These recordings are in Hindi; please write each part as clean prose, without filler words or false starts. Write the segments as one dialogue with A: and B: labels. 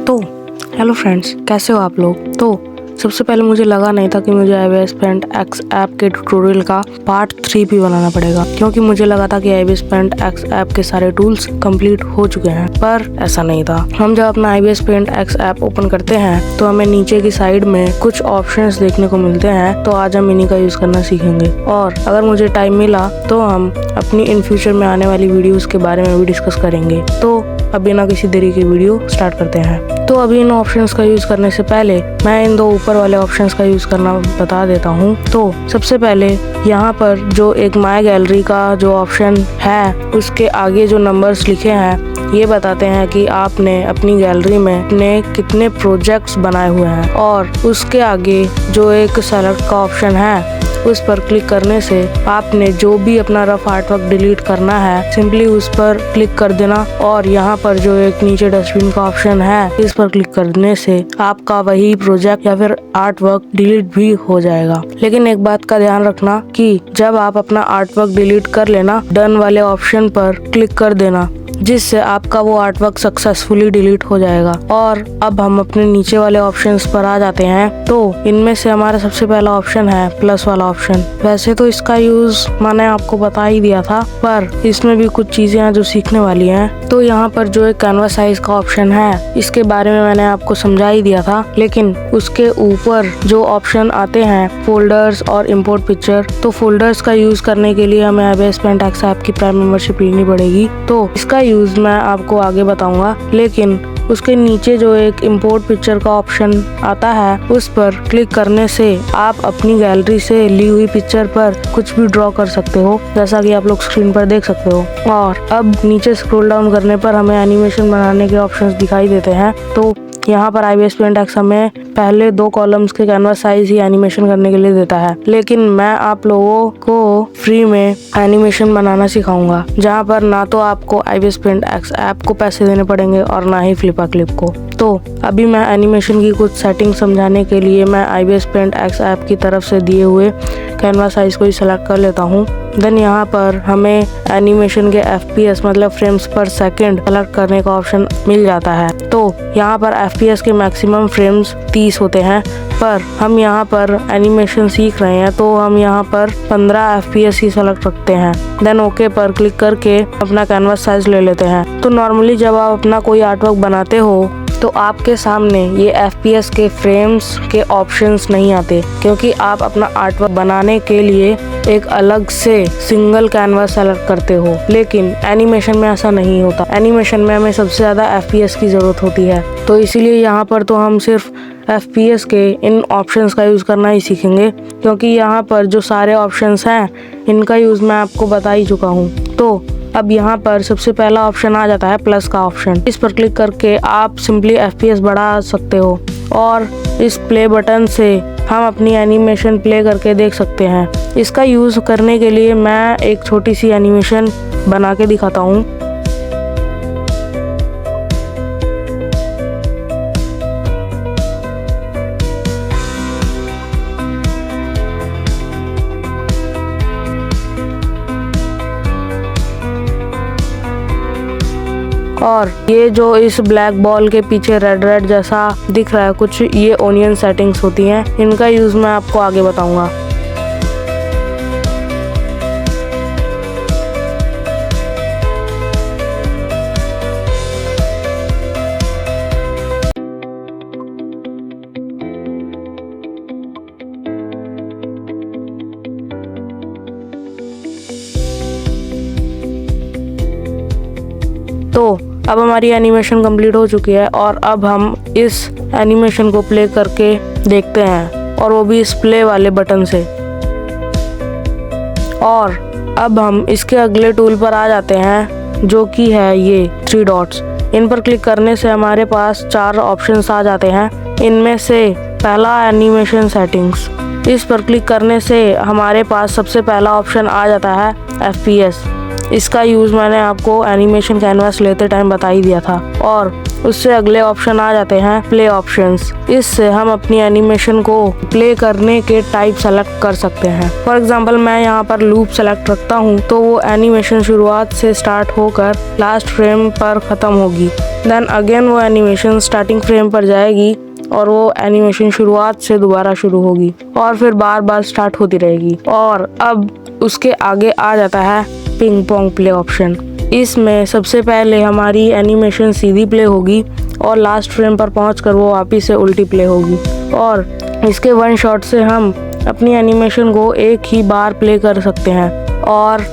A: तो हेलो फ्रेंड्स, कैसे हो आप लोग। तो सबसे पहले मुझे लगा नहीं था कि मुझे iOS Paint X ऐप के ट्यूटोरियल का पार्ट 3 भी बनाना पड़ेगा, क्योंकि मुझे लगा था कि iOS Paint X ऐप के सारे टूल्स कंप्लीट हो चुके हैं, पर ऐसा नहीं था। हम जब अपना iOS Paint X app open करते हैं तो हमें नीचे की साइड में कुछ ऑप्शंस देखने को मिलते हैं, तो आज हम इन्हीं का यूज करना सीखेंगे। और अगर मुझे टाइम मिला तो हम अपनी इन फ्यूचर में आने वाली वीडियोस के बारे में भी डिस्कस करेंगे। तो अब बिना किसी देरी की वीडियो स्टार्ट करते हैं। तो अभी इन ऑप्शंस का यूज करने से पहले मैं इन दो ऊपर वाले ऑप्शंस का यूज करना बता देता हूँ। तो सबसे पहले यहाँ पर जो एक माय गैलरी का जो ऑप्शन है, उसके आगे जो नंबर्स लिखे हैं ये बताते हैं कि आपने अपनी गैलरी में अपने कितने प्रोजेक्ट्स बनाए हुए हैं। और उसके आगे जो एक सेलेक्ट का ऑप्शन है, उस पर क्लिक करने से आपने जो भी अपना रफ आर्टवर्क डिलीट करना है, सिंपली उस पर क्लिक कर देना। और यहाँ पर जो एक नीचे डस्टबिन का ऑप्शन है, इस पर क्लिक करने से आपका वही प्रोजेक्ट या फिर आर्टवर्क डिलीट भी हो जाएगा। लेकिन एक बात का ध्यान रखना कि जब आप अपना आर्टवर्क डिलीट कर लेना, डन वाले ऑप्शन पर क्लिक कर देना, जिससे आपका वो आर्टवर्क सक्सेसफुली डिलीट हो जाएगा। और अब हम अपने नीचे वाले ऑप्शंस पर आ जाते हैं। तो इनमें से हमारा सबसे पहला ऑप्शन है प्लस वाला ऑप्शन। वैसे तो इसका यूज मैंने आपको बता ही दिया था, पर इसमें भी कुछ चीजें हैं जो सीखने वाली हैं। तो यहाँ पर जो एक कैनवास साइज का ऑप्शन है, इसके बारे में मैंने आपको समझा ही दिया था, लेकिन उसके ऊपर जो ऑप्शन आते हैं फोल्डर्स और इम्पोर्ट पिक्चर, तो फोल्डर्स का यूज करने के लिए हमें iOS Paint X ऐप की प्राइम मेंबरशिप लेनी पड़ेगी। तो इसका यूज मैं आपको आगे बताऊंगा, लेकिन उसके नीचे जो एक इम्पोर्ट पिक्चर का ऑप्शन आता है, उस पर क्लिक करने से आप अपनी गैलरी से ली हुई पिक्चर पर कुछ भी ड्रॉ कर सकते हो, जैसा कि आप लोग स्क्रीन पर देख सकते हो। और अब नीचे स्क्रॉल डाउन करने पर हमें एनिमेशन बनाने के ऑप्शंस दिखाई देते हैं। तो यहाँ पर iOS Paint X हमें पहले 2 कॉलम्स के कैनवास साइज ही एनिमेशन करने के लिए देता है, लेकिन मैं आप लोगों को फ्री में एनिमेशन बनाना सिखाऊंगा, जहाँ पर ना तो आपको iOS Paint X ऐप को पैसे देने पड़ेंगे और ना ही फ्लिपा क्लिप को। तो अभी मैं एनिमेशन की कुछ सेटिंग समझाने के लिए मैं iOS Paint X ऐप की तरफ से दिए हुए कैनवास साइज को ही सिलेक्ट कर लेता हूँ। देन यहाँ पर हमें एनिमेशन के FPS मतलब फ्रेम्स पर सेकंड सेलेक्ट करने का ऑप्शन मिल जाता है। तो यहाँ पर FPS के मैक्सिमम फ्रेम्स 30 होते हैं, पर हम यहाँ पर एनिमेशन सीख रहे हैं तो हम यहाँ पर 15 FPS ही सेलेक्ट रखते हैं। देन ओके पर क्लिक करके अपना कैनवास साइज ले लेते हैं। तो नॉर्मली जब आप अपना कोई आर्टवर्क बनाते हो तो आपके सामने ये FPS के फ्रेम्स के ऑप्शंस नहीं आते, क्योंकि आप अपना आर्टवर्क बनाने के लिए एक अलग से सिंगल कैनवास सेलेक्ट करते हो। लेकिन एनिमेशन में ऐसा नहीं होता। एनिमेशन में हमें सबसे ज़्यादा FPS की ज़रूरत होती है, तो इसीलिए यहाँ पर तो हम सिर्फ FPS के इन ऑप्शंस का यूज़ करना ही सीखेंगे, क्योंकि यहाँ पर जो सारे ऑप्शंस हैं इनका यूज़ मैं आपको बता ही चुका हूँ। तो अब यहाँ पर सबसे पहला ऑप्शन आ जाता है प्लस का ऑप्शन। इस पर क्लिक करके आप सिंपली FPS बढ़ा सकते हो, और इस प्ले बटन से हम अपनी एनिमेशन प्ले करके देख सकते हैं। इसका यूज़ करने के लिए मैं एक छोटी सी एनिमेशन बना के दिखाता हूँ। और ये जो इस ब्लैक बॉल के पीछे रेड रेड जैसा दिख रहा है कुछ, ये ओनियन सेटिंग्स होती हैं। इनका यूज मैं आपको आगे बताऊंगा। तो अब हमारी एनिमेशन कंप्लीट हो चुकी है, और अब हम इस एनिमेशन को प्ले करके देखते हैं, और वो भी इस प्ले वाले बटन से। और अब हम इसके अगले टूल पर आ जाते हैं, जो कि है ये 3 डॉट्स। इन पर क्लिक करने से हमारे पास 4 ऑप्शंस आ जाते हैं। इनमें से पहला एनिमेशन सेटिंग्स। इस पर क्लिक करने से हमारे पास सबसे पहला ऑप्शन आ जाता है FPS। इसका यूज़ मैंने आपको एनिमेशन कैनवास लेते टाइम बता ही दिया था। और उससे अगले ऑप्शन आ जाते हैं प्ले ऑप्शंस। इससे हम अपनी एनिमेशन को प्ले करने के टाइप सेलेक्ट कर सकते हैं। फॉर एग्जांपल मैं यहाँ पर लूप सेलेक्ट रखता हूँ तो वो एनिमेशन शुरुआत से स्टार्ट होकर लास्ट फ्रेम पर ख़त्म होगी। देन अगेन वो एनिमेशन स्टार्टिंग फ्रेम पर जाएगी और वो एनिमेशन शुरुआत से दोबारा शुरू होगी और फिर बार बार स्टार्ट होती रहेगी। और अब उसके आगे आ जाता है पिंग पोंग प्ले ऑप्शन। इसमें सबसे पहले हमारी एनिमेशन सीधी प्ले होगी और लास्ट फ्रेम पर पहुंचकर वो वापस से उल्टी प्ले होगी। और इसके वन शॉट से हम अपनी एनिमेशन को एक ही बार प्ले कर सकते हैं। और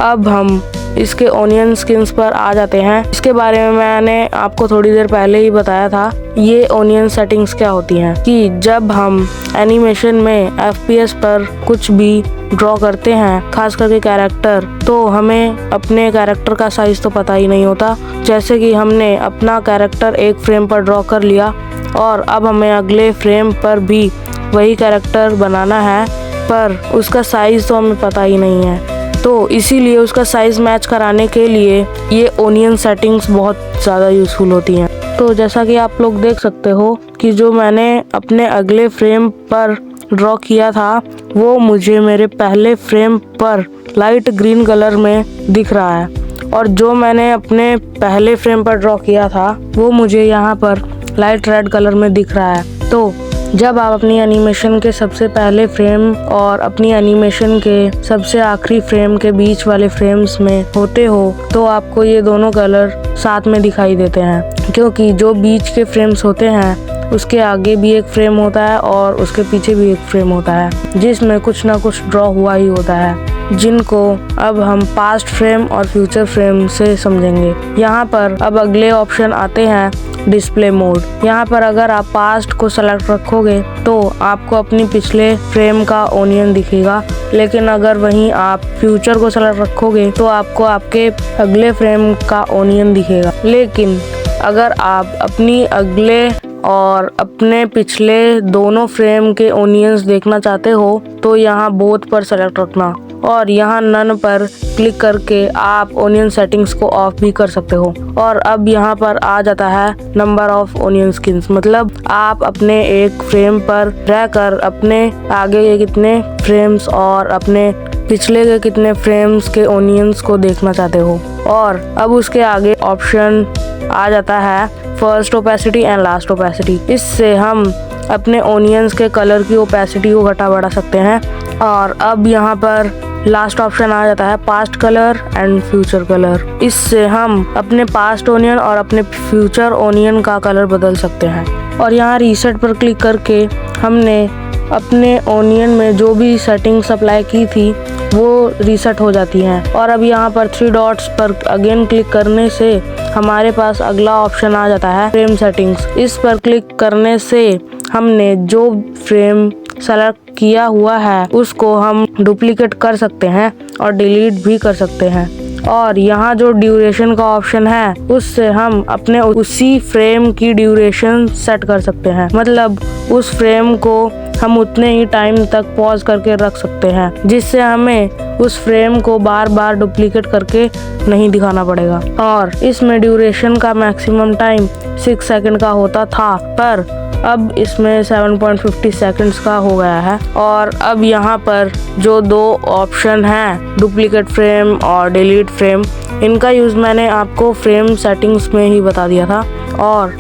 A: अब हम इसके ओनियन स्किन्स पर आ जाते हैं। इसके बारे में मैंने आपको थोड़ी देर पहले ही बताया था। ये ओनियन सेटिंग्स क्या होती हैं कि जब हम एनिमेशन में FPS पर कुछ भी ड्रॉ करते हैं, खास करके कैरेक्टर, तो हमें अपने कैरेक्टर का साइज तो पता ही नहीं होता। जैसे कि हमने अपना कैरेक्टर एक फ्रेम पर ड्रॉ कर लिया और अब हमें अगले फ्रेम पर भी वही कैरेक्टर बनाना है, पर उसका साइज तो हमें पता ही नहीं है। तो इसीलिए उसका साइज मैच कराने के लिए ये ओनियन सेटिंग्स बहुत ज़्यादा यूज़फुल होती हैं। तो जैसा कि आप लोग देख सकते हो कि जो मैंने अपने अगले फ्रेम पर ड्रॉ किया था वो मुझे मेरे पहले फ्रेम पर लाइट ग्रीन कलर में दिख रहा है, और जो मैंने अपने पहले फ्रेम पर ड्रॉ किया था वो मुझे यहाँ पर लाइट रेड कलर में दिख रहा है। तो जब आप अपनी एनिमेशन के सबसे पहले फ्रेम और अपनी एनिमेशन के सबसे आखिरी फ्रेम के बीच वाले फ्रेम्स में होते हो तो आपको ये दोनों कलर साथ में दिखाई देते हैं, क्योंकि जो बीच के फ्रेम्स होते हैं उसके आगे भी एक फ्रेम होता है और उसके पीछे भी एक फ्रेम होता है जिसमें कुछ ना कुछ ड्रॉ हुआ ही होता है, जिनको अब हम पास्ट फ्रेम और फ्यूचर फ्रेम से समझेंगे। यहाँ पर अब अगले ऑप्शन आते हैं डिस्प्ले मोड। यहाँ पर अगर आप पास्ट को सेलेक्ट रखोगे तो आपको अपनी पिछले फ्रेम का ओनियन दिखेगा, लेकिन अगर वहीं आप फ्यूचर को सेलेक्ट रखोगे तो आपको आपके अगले फ्रेम का ओनियन दिखेगा। लेकिन अगर आप अपनी अगले और अपने पिछले दोनों फ्रेम के ओनियंस देखना चाहते हो तो यहाँ बोथ पर सेलेक्ट रखना और यहाँ नन पर क्लिक करके आप ओनियन सेटिंग्स को ऑफ भी कर सकते हो। और अब यहाँ पर आ जाता है नंबर ऑफ ओनियन स्किन्स, मतलब आप अपने एक फ्रेम पर रहकर अपने आगे के कितने फ्रेम्स और अपने पिछले के कितने फ्रेम्स के ओनियंस को देखना चाहते हो। और अब उसके आगे ऑप्शन आ जाता है first opacity and last opacity. इससे हम अपने ओनियंस के कलर की ओपेसिटी को घटा बढ़ा सकते हैं। और अब यहाँ पर लास्ट ऑप्शन आ जाता है past colour and future colour. इससे हम अपने पास्ट ओनियन और अपने फ्यूचर ओनियन का कलर बदल सकते हैं। और यहाँ रीसेट पर क्लिक करके हमने अपने ओनियन में जो भी सेटिंग्स अप्लाई की थी वो रीसेट हो जाती हैं। और अब यहाँ पर 3 डॉट्स पर अगेन क्लिक करने से हमारे पास अगला ऑप्शन आ जाता है फ्रेम सेटिंग्स। इस पर क्लिक करने से हमने जो फ्रेम सेलेक्ट किया हुआ है उसको हम डुप्लीकेट कर सकते हैं और डिलीट भी कर सकते हैं। और यहाँ जो ड्यूरेशन का ऑप्शन है उससे हम अपने उसी फ्रेम की ड्यूरेशन सेट कर सकते हैं, मतलब उस फ्रेम को हम उतने ही टाइम तक पॉज करके रख सकते हैं जिससे हमें उस फ्रेम को बार बार डुप्लीकेट करके नहीं दिखाना पड़ेगा। और इसमें ड्यूरेशन का मैक्सिमम टाइम 6 सेकंड का होता था, पर अब इसमें 7.50 सेकंड्स का हो गया है। और अब यहाँ पर जो 2 ऑप्शन हैं डुप्लीकेट फ्रेम और डिलीट फ्रेम, इनका यूज़ मैंने आपको फ्रेम सेटिंग्स में ही बता दिया था। और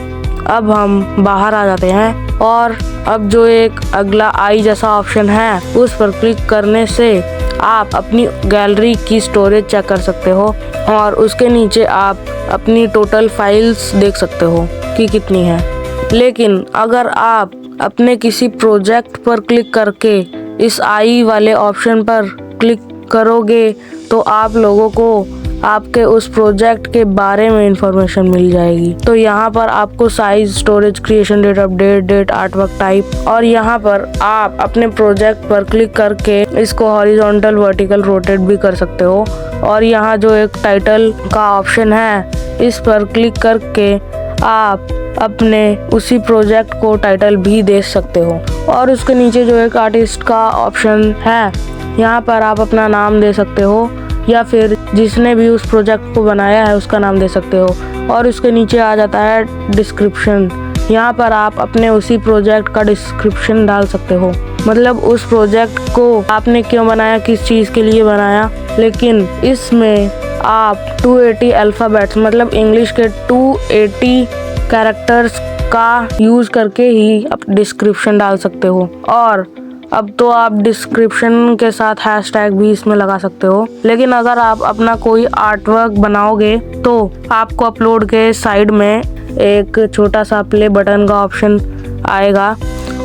A: अब हम बाहर आ जाते हैं और अब जो एक अगला आई जैसा ऑप्शन है उस पर क्लिक करने से आप अपनी गैलरी की स्टोरेज चेक कर सकते हो और उसके नीचे आप अपनी टोटल फाइल्स देख सकते हो कि कितनी है। लेकिन अगर आप अपने किसी प्रोजेक्ट पर क्लिक करके इस आई वाले ऑप्शन पर क्लिक करोगे तो आप लोगों को आपके उस प्रोजेक्ट के बारे में इंफॉर्मेशन मिल जाएगी। तो यहाँ पर आपको size, storage, creation date, update date, artwork type, और यहाँ पर आप अपने प्रोजेक्ट पर क्लिक करके इसको हॉरिजॉन्टल, वर्टिकल रोटेट भी कर सकते हो। और यहाँ जो एक टाइटल का ऑप्शन है इस पर क्लिक करके आप अपने उसी प्रोजेक्ट को टाइटल भी दे सकते हो। और उसके नीचे जो एक आर्टिस्ट का ऑप्शन है यहाँ पर आप अपना नाम दे सकते हो या फिर जिसने भी उस प्रोजेक्ट को बनाया है उसका नाम दे सकते हो। और उसके नीचे आ जाता है डिस्क्रिप्शन। यहाँ पर आप अपने उसी प्रोजेक्ट का डिस्क्रिप्शन डाल सकते हो, मतलब उस प्रोजेक्ट को आपने क्यों बनाया, किस चीज़ के लिए बनाया। लेकिन इसमें आप 280 अल्फ़ाबेट्स मतलब इंग्लिश के 280 कैरेक्टर्स का यूज़ करके ही आप डिस्क्रिप्शन डाल सकते हो। और अब तो आप डिस्क्रिप्शन के साथ हैशटैग भी इसमें लगा सकते हो। लेकिन अगर आप अपना कोई आर्ट वर्क बनाओगे तो आपको अपलोड के साइड में एक छोटा सा प्ले बटन का ऑप्शन आएगा,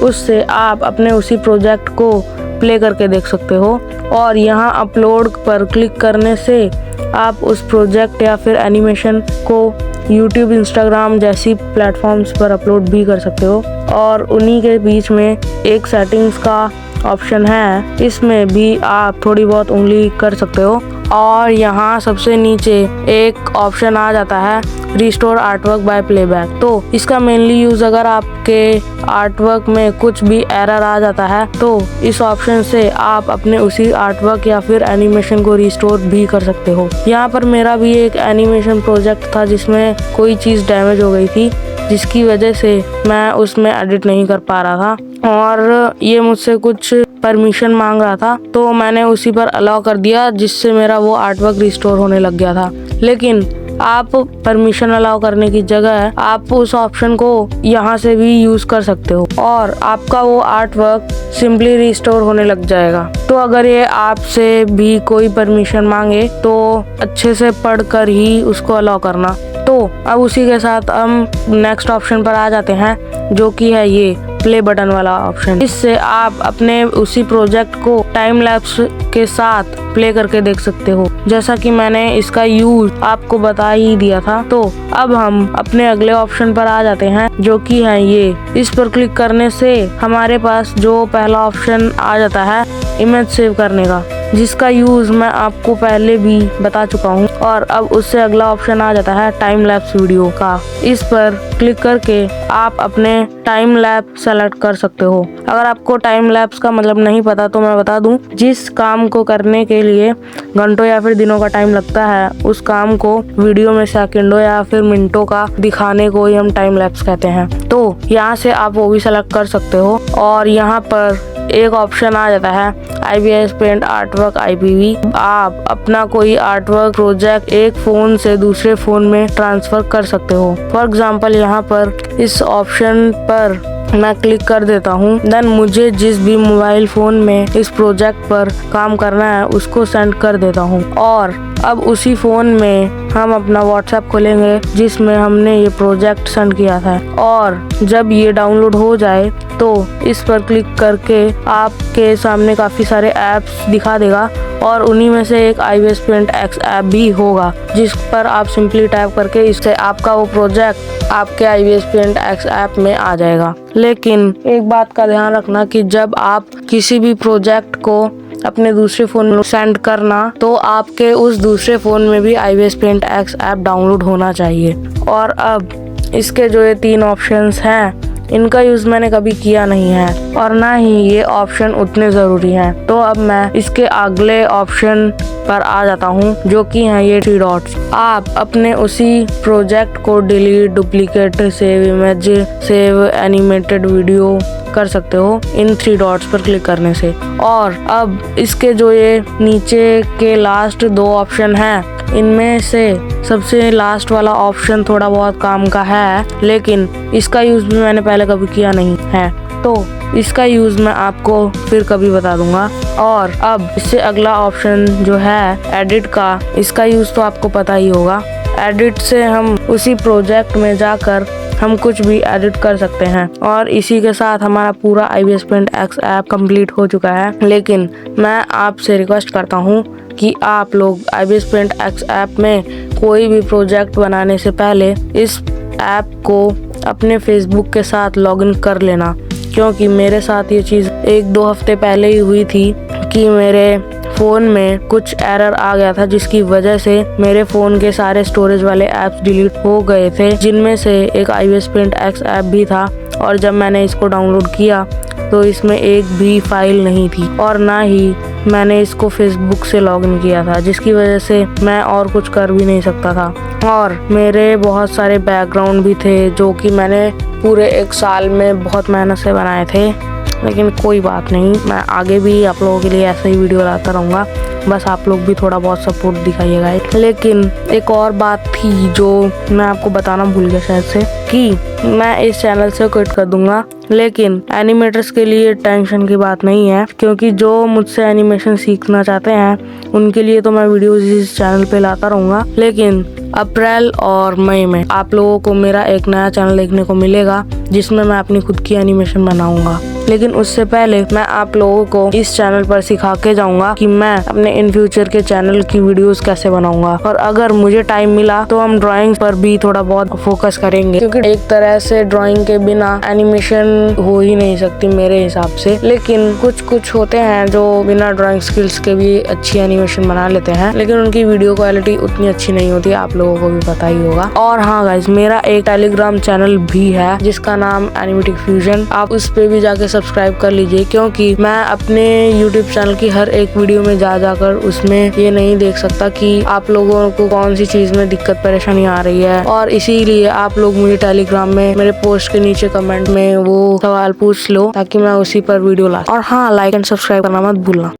A: उससे आप अपने उसी प्रोजेक्ट को प्ले करके देख सकते हो। और यहाँ अपलोड पर क्लिक करने से आप उस प्रोजेक्ट या फिर एनिमेशन को यूट्यूब, इंस्टाग्राम जैसी प्लेटफॉर्म्स पर अपलोड भी कर सकते हो। और उन्हीं के बीच में एक सेटिंग्स का ऑप्शन है, इसमें भी आप थोड़ी बहुत उंगली कर सकते हो। और यहाँ सबसे नीचे एक ऑप्शन आ जाता है रिस्टोर आर्टवर्क बाय प्लेबैक। तो इसका मेनली यूज़ अगर आपके आर्टवर्क में कुछ भी एरर आ जाता है तो इस ऑप्शन से आप अपने उसी आर्टवर्क या फिर एनिमेशन को रिस्टोर भी कर सकते हो। यहाँ पर मेरा भी एक एनिमेशन प्रोजेक्ट था जिसमें कोई चीज़ डैमेज हो गई थी, जिसकी वजह से मैं उसमें एडिट नहीं कर पा रहा था और ये मुझसे कुछ परमिशन मांग रहा था, तो मैंने उसी पर अलाउ कर दिया, जिससे मेरा वो आर्टवर्क रिस्टोर होने लग गया था। लेकिन आप परमिशन अलाउ करने की जगह आप उस ऑप्शन को यहाँ से भी यूज़ कर सकते हो और आपका वो आर्टवर्क सिंपली रिस्टोर होने लग जाएगा। तो अगर ये आपसे भी कोई परमिशन मांगे तो अच्छे से पढ़कर ही उसको अलाउ करना। तो अब उसी के साथ हम नेक्स्ट ऑप्शन पर आ जाते हैं, जो कि है ये प्ले बटन वाला ऑप्शन। इससे आप अपने उसी प्रोजेक्ट को टाइम लैप्स के साथ प्ले करके देख सकते हो, जैसा कि मैंने इसका यूज आपको बता ही दिया था। तो अब हम अपने अगले ऑप्शन पर आ जाते हैं, जो कि है ये। इस पर क्लिक करने से हमारे पास जो पहला ऑप्शन आ जाता है इमेज सेव करने का, जिसका यूज मैं आपको पहले भी बता चुका हूँ। और अब उससे अगला ऑप्शन आ जाता है टाइम लैप्स वीडियो का। इस पर क्लिक करके आप अपने टाइम लैप सेलेक्ट कर सकते हो। अगर आपको टाइम लैप्स का मतलब नहीं पता तो मैं बता दूं, जिस काम को करने के लिए घंटों या फिर दिनों का टाइम लगता है, उस काम को वीडियो में सेकंडों या फिर मिनटों का दिखाने को ही हम टाइम लैप्स कहते हैं। तो यहाँ से आप वो भी सेलेक्ट कर सकते हो। और यहाँ पर एक ऑप्शन आ जाता है IBS पेंट आर्टवर्क IPV। आप अपना कोई आर्टवर्क प्रोजेक्ट एक फोन से दूसरे फोन में ट्रांसफर कर सकते हो। फॉर एग्जांपल यहाँ पर इस ऑप्शन पर मैं क्लिक कर देता हूँ, देन मुझे जिस भी मोबाइल फोन में इस प्रोजेक्ट पर काम करना है उसको सेंड कर देता हूँ। और अब उसी फोन में हम अपना व्हाट्सएप खोलेंगे जिसमें हमने ये प्रोजेक्ट सेंड किया था। और जब ये डाउनलोड हो जाए तो इस पर क्लिक करके आपके सामने काफ़ी सारे ऐप्स दिखा देगा और उन्हीं में से एक IBS पेंट X ऐप भी होगा, जिस पर आप सिंपली टाइप करके इससे आपका वो प्रोजेक्ट आपके IBS पेंट X ऐप में आ जाएगा। लेकिन एक बात का ध्यान रखना कि जब आप किसी भी प्रोजेक्ट को अपने दूसरे फोन में सेंड करना तो आपके उस दूसरे फोन में भी IBS paint X app download होना चाहिए। और अब इसके जो ये 3 ऑप्शंस हैं इनका यूज मैंने कभी किया नहीं है और ना ही ये ऑप्शन उतने ज़रूरी हैं। तो अब मैं इसके अगले ऑप्शन पर आ जाता हूँ, जो कि है ये 3 डॉट्स। आप अपने उसी प्रोजेक्ट को delete, duplicate, save image, save animated video कर सकते हो इन 3 डॉट्स पर क्लिक करने से। और अब इसके जो ये नीचे के लास्ट 2 ऑप्शन हैं, इनमें से सबसे लास्ट वाला ऑप्शन थोड़ा बहुत काम का है, लेकिन इसका यूज़ भी मैंने पहले कभी किया नहीं है, तो इसका यूज़ मैं आपको फिर कभी बता दूंगा। और अब इससे अगला ऑप्शन जो है एडिट का, इसका यूज़ तो आपको पता ही होगा। एडिट से हम उसी प्रोजेक्ट में जाकर हम कुछ भी एडिट कर सकते हैं। और इसी के साथ हमारा पूरा IBS paint X app complete हो चुका है। लेकिन मैं आपसे रिक्वेस्ट करता हूँ कि आप लोग IBS पेंट X ऐप में कोई भी प्रोजेक्ट बनाने से पहले इस ऐप को अपने फेसबुक के साथ लॉगिन कर लेना, क्योंकि मेरे साथ ये चीज़ 1-2 हफ्ते पहले ही हुई थी कि मेरे फ़ोन में कुछ एरर आ गया था, जिसकी वजह से मेरे फ़ोन के सारे स्टोरेज वाले ऐप्स डिलीट हो गए थे, जिनमें से एक IBS पेंट X ऐप भी था। और जब मैंने इसको डाउनलोड किया तो इसमें एक भी फाइल नहीं थी और ना ही मैंने इसको फेसबुक से लॉगिन किया था, जिसकी वजह से मैं और कुछ कर भी नहीं सकता था। और मेरे बहुत सारे बैकग्राउंड भी थे जो कि मैंने पूरे 1 साल में बहुत मेहनत से बनाए थे। लेकिन कोई बात नहीं, मैं आगे भी आप लोगों के लिए ऐसा ही वीडियो लाता रहूँगा, बस आप लोग भी थोड़ा बहुत सपोर्ट दिखाइएगा। लेकिन एक और बात थी जो मैं आपको बताना भूल गया शायद से, कि मैं इस चैनल से क्विट कर दूंगा। लेकिन एनिमेटर्स के लिए टेंशन की बात नहीं है, क्योंकि जो मुझसे एनिमेशन सीखना चाहते हैं उनके लिए तो मैं वीडियोस इस चैनल पे लाता रहूँगा। लेकिन अप्रैल और मई में आप लोगों को मेरा एक नया चैनल देखने को मिलेगा, जिसमें मैं अपनी खुद की एनिमेशन बनाऊंगा। लेकिन उससे पहले मैं आप लोगों को इस चैनल पर सिखा के जाऊंगा कि मैं अपने इन फ्यूचर के चैनल की वीडियोस कैसे बनाऊंगा। और अगर मुझे टाइम मिला तो हम ड्राइंग पर भी थोड़ा बहुत फोकस करेंगे, क्योंकि एक तरह से ड्राइंग के बिना एनिमेशन हो ही नहीं सकती मेरे हिसाब से। लेकिन कुछ होते हैं जो बिना ड्राइंग स्किल्स के भी अच्छी एनिमेशन बना लेते हैं, लेकिन उनकी वीडियो क्वालिटी उतनी अच्छी नहीं होती, आप लोगों को भी पता ही होगा। और हाँ गाइस, मेरा एक टेलीग्राम चैनल भी है जिसका नाम एनिमेटिक फ्यूजन, आप उस पे भी जाके सब्सक्राइब कर लीजिए, क्योंकि मैं अपने यूट्यूब चैनल की हर एक वीडियो में जाकर उसमें ये नहीं देख सकता कि आप लोगों को कौन सी चीज में दिक्कत परेशानी आ रही है। और इसीलिए आप लोग मुझे टेलीग्राम में मेरे पोस्ट के नीचे कमेंट में वो सवाल पूछ लो, ताकि मैं उसी पर वीडियो ला। और हाँ, लाइक एंड सब्सक्राइब करना मत भूलना।